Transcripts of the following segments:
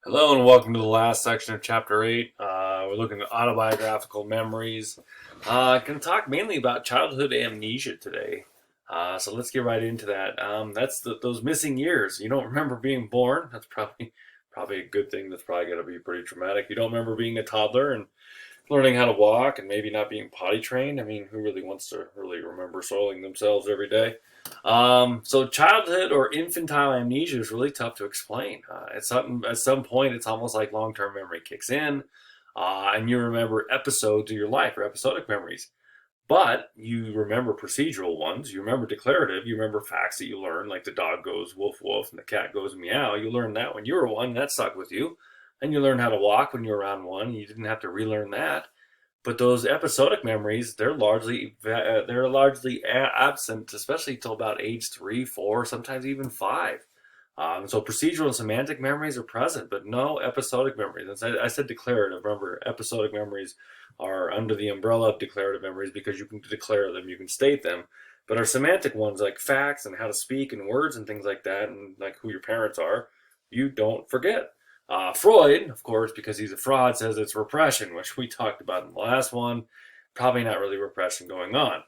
Hello and welcome to the last section of Chapter 8. We're looking at autobiographical memories. Going to talk mainly about childhood amnesia today. So let's get right into that. That's those missing years. You don't remember being born. That's probably a good thing. That's probably going to be pretty traumatic. You don't remember being a toddler and learning how to walk and maybe not being potty trained. I mean, who really wants to really remember soiling themselves every day? So childhood or infantile amnesia is really tough to explain. At some point, it's almost like long term memory kicks in, and you remember episodes of your life or episodic memories. But you remember procedural ones. You remember declarative. You remember facts that you learn, like the dog goes woof woof and the cat goes meow. You learned that when you were one. That stuck with you. And you learned how to walk when you were around one. You didn't have to relearn that. But those episodic memories, they're largely absent, especially till about age 3, 4, sometimes even 5. So procedural and semantic memories are present, but no episodic memories. I said declarative. Remember, episodic memories are under the umbrella of declarative memories because you can declare them, you can state them. But our semantic ones, like facts and how to speak and words and things like that, and like who your parents are, you don't forget. Freud, of course, because he's a fraud, says it's repression, which we talked about in the last one. Probably not really repression going on.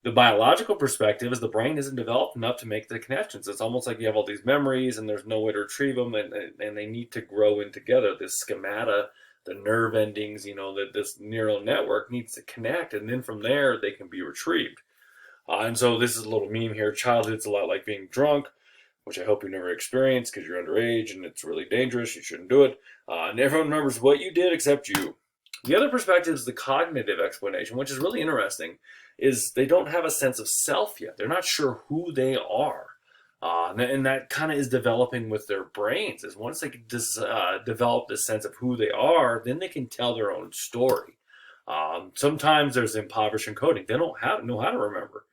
The biological perspective is the brain isn't developed enough to make the connections. It's almost like you have all these memories and there's no way to retrieve them, and they need to grow in together. This schemata, the nerve endings, that this neural network needs to connect, and then from there they can be retrieved. And so this is a little meme here. Childhood's a lot like being drunk, which I hope you never experience because you're underage and it's really dangerous. You shouldn't do it. And everyone remembers what you did except you. The other perspective is the cognitive explanation, which is really interesting, is they don't have a sense of self yet. They're not sure who they are. And that kind of is developing with their brains. Is once they develop this sense of who they are, then they can tell their own story. Sometimes there's impoverished encoding. They don't know how to remember.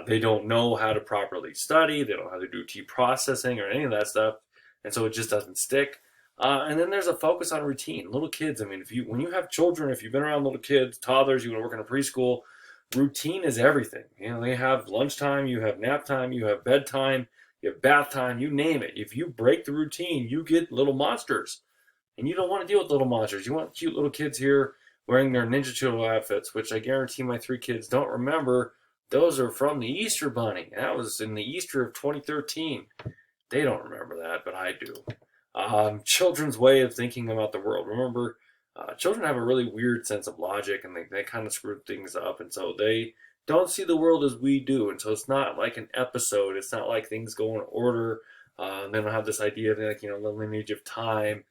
They don't know how to properly study. They don't know how to do processing or any of that stuff, and so it just doesn't stick. And then there's a focus on routine. Little kids. I mean, when you have children, if you've been around little kids, toddlers, you want to work in a preschool, routine is everything. They have lunchtime, you have nap time, you have bedtime, you have bath time, you name it. If you break the routine, you get little monsters, and you don't want to deal with little monsters. You want cute little kids here wearing their Ninja Turtle outfits, which I guarantee my 3 kids don't remember. Those are from the Easter Bunny. That was in the Easter of 2013. They don't remember that, but I do. Children's way of thinking about the world. Remember, children have a really weird sense of logic, and they kind of screw things up, and so they don't see the world as we do. And so it's not like an episode. It's not like things go in order. They don't have this idea of like the lineage of time.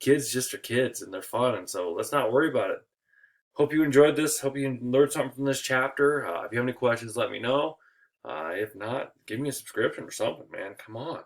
Kids just are kids, and they're fun, and so let's not worry about it. Hope you enjoyed this. Hope you learned something from this chapter. If you have any questions, let me know. If not, give me a subscription or something, man. Come on.